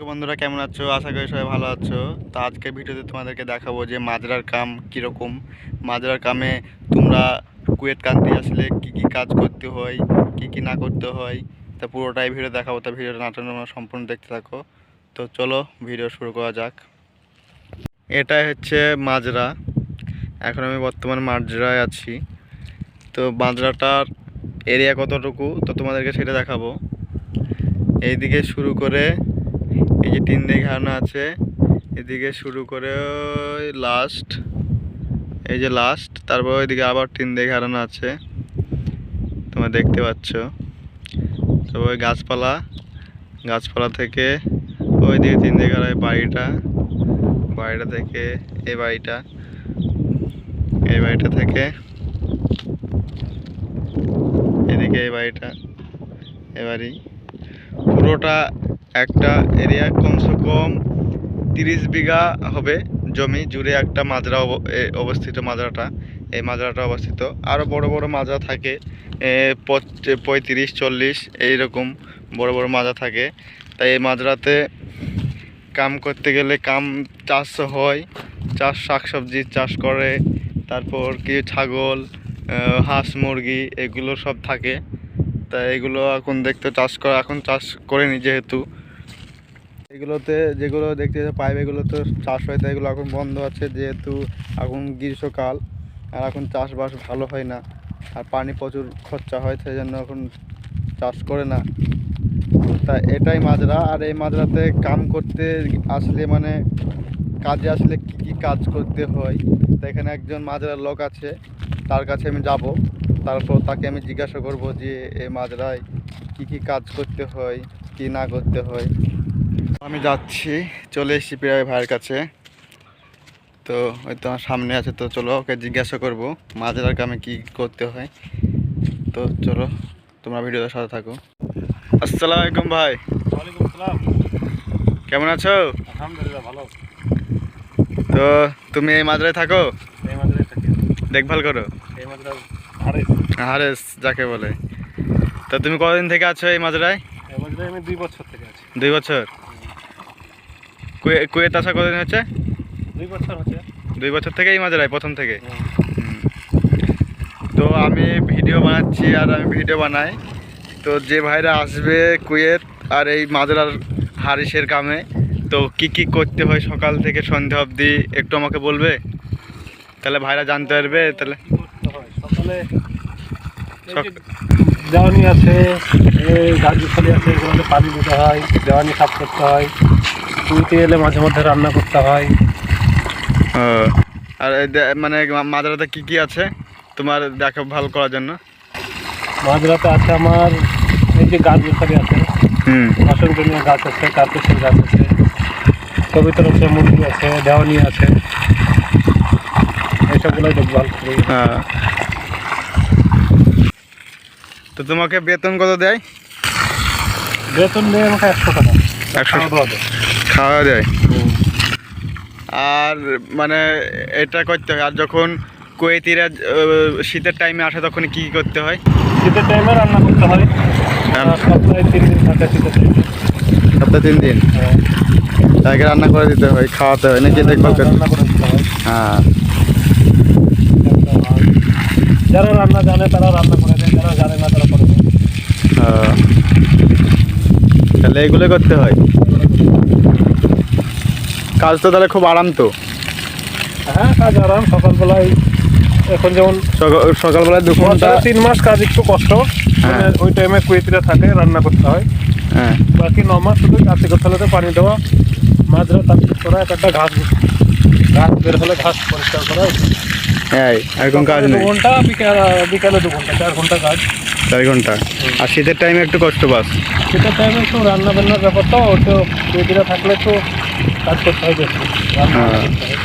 বন্ধুরা, কেমন আছো? আশা করি সবাই ভালো আছো। তো আজকে ভিডিওতে তোমাদেরকে দেখাবো যে মাজরার কাম কীরকম। মাজরার কামে তোমরা কুয়েত কান্ট্রি আসলে কি কি কাজ করতে হয়, কি কি না করতে হয়, তা পুরোটাই ভিডিও দেখাবো। তা ভিডিওটা নাটানো সম্পূর্ণ দেখতে থাকো। তো চলো ভিডিও শুরু করা যাক। এটাই হচ্ছে মাজরা। এখন আমি বর্তমান মাজরায় আছি। তো মাজরাটার এরিয়া কতটুকু তো তোমাদেরকে সেটা দেখাবো। এইদিকে শুরু করে এই যে 3 দিয়ে ঘেরানো আছে, এদিকে শুরু করে লাস্ট, এই যে লাস্ট, তারপর ওইদিকে আবার 3 দিয়ে ঘেরানো আছে, তোমরা দেখতে পাচ্ছ। তারপর ওই গাছপালা, গাছপালা থেকে ওইদিকে 3 দিয়ে ঘেরা বাড়িটা, বাড়িটা থেকে এই বাড়িটা, এই বাড়িটা থেকে এদিকে এই বাড়িটা, এবারই পুরোটা একটা এরিয়া কমসে কম 30 বিঘা হবে জমি জুড়ে একটা মাজরা অবস্থিত। মাজরাটা, এই মাজরাটা অবস্থিত। আরও বড় বড় মাজরা থাকে, 35-40 এইরকম বড় বড় মাজরা থাকে। তাই এই মাজরাতে কাম করতে গেলে চাষ হয়, শাকসবজির চাষ করে, তারপর কি ছাগল, হাঁস মুরগি এগুলো সব থাকে। তাই এগুলো এখন দেখতে এখন চাষ করেনি, যেহেতু এগুলোতে যেগুলো দেখতে পাইপ এগুলো তো চাষ হয়, তাই এগুলো এখন বন্ধ আছে, যেহেতু এখন গ্রীষ্মকাল আর এখন চাষবাস ভালো হয় না, আর পানি প্রচুর খরচা হয়, সেই জন্য এখন চাষ করে না। তা এটাই মাজরা। আর এই মাজরাতে কাম করতে আসলে মানে কাজে আসলে কি কি কাজ করতে হয়, তা এখানে একজন মাজরার লোক আছে, তার কাছে আমি যাব। তারপর তাকে আমি জিজ্ঞাসা করব যে এই মাজরায় কি কি কাজ করতে হয়, কি না করতে হয়। আমি যাচ্ছি, চলে এসেছি প্রায় ভাইয়ের কাছে। তো হয়তো আমার সামনে আছে, তো চলো ওকে জিজ্ঞাসা করব মাজরার কামে কি করতে হয়। তো চলো তোমরা ভিডিওর সাথে থাকো। আসসালামু আলাইকুম ভাই। ওয়ালাইকুম আসসালাম। কেমন আছো? আলহামদুলিল্লাহ ভালো। তো তুমি এই মাজরায় থাকো? এই মাদ্রাসায় থাকি। দেখভাল করো? এই মাদ্রাসা হারেস। হারেস যাকে বলে। তো তুমি কতদিন থেকে আছো এই মাজরায়? এই মাদ্রাসায় আমি 2 বছর থেকে আছি। 2 বছর? কুয়েত আসা কতদিন হচ্ছে? 2 বছর হচ্ছে। 2 বছর থেকে এই মাজরায় প্রথম থেকে? তো আমি ভিডিও বানাচ্ছি, আর আমি ভিডিও বানাই। তো যে ভাইরা আসবে কুয়েত আর এই মাজরার হারিসের কামে, তো কি কি করতে হয় সকাল থেকে সন্ধ্যা অবধি একটু আমাকে বলবে, তাহলে ভাইরা জানতে পারবে। তাহলে সকালে দেওয়ানি আছে, গাছগুছালি আছে, এগুলোতে পানি দিতে হয়, দেওয়ানি সাফ করতে হয়, কুইতে এলে মাঝে মধ্যে রান্না করতে হয়। আর মানে মাজরাতে কি কি আছে তোমার দেখভাল করার জন্য? মাঝরাতে আছে আমার এই যে গাছগুছালি আছে, অসংখ্য গাছ আছে, কার্পেসের গাছ আছে, কবিতর আছে, মুরগি আছে, দেওয়ানি আছে, এইসবগুলোই দেখভাল করি। হ্যাঁ। তো তোমাকে বেতন কত দেয়? বেতন দেয় আমাকে 100 টাকা। 100 খাওয়া দেয়। আর মানে এটা করতে হয়। আর যখন কুয়েতিরা শীতের টাইমে আসে তখন কি করতে হয়? শীতের টাইমে রান্না করতে হয়। সপ্তাহে 3 দিন থাকে শীতের টাইমে। সপ্তাহে 3 দিন তাকে রান্না করে দিতে হয়, খাওয়াতে হয় নাকি? দেখভাল রান্না করে দিতে হয়। হ্যাঁ। যারা রান্না জানে তারা রান্না করে দেয়, যারা জানে না তারা করে দেয়। তাহলে এগুলো করতে হয়। কাজ তো তাহলে খুব আরাম তো? হ্যাঁ, কাজ আরাম। সকালবেলায় এখন যেমন সকালবেলায় 2 ঘন্টা, 3 মাস কাজ একটু কষ্ট। মানে ওই টাইমে কুয়েতিরা থাকে, রান্না করতে হয়। হ্যাঁ। বাকি 9 মাস শুধু গাছে গোছালাতে পানি দেওয়া, মাজরা তার করা, একটা ঘাস বের হলে ঘাস পরিষ্কার করা। হ্যাঁ, এরকম কাজ নেই। 2 ঘন্টা, বিকালে 2 ঘন্টা, 4 ঘন্টা কাজ। 4 ঘন্টা। আর শীতের টাইমে একটু কষ্ট বাস। শীতের টাইমে একটু রান্না বান্নার ব্যাপার, তো কুয়েতিরা থাকলে তো কাজ করতে হয় বেশি, রান্না করতে হয়।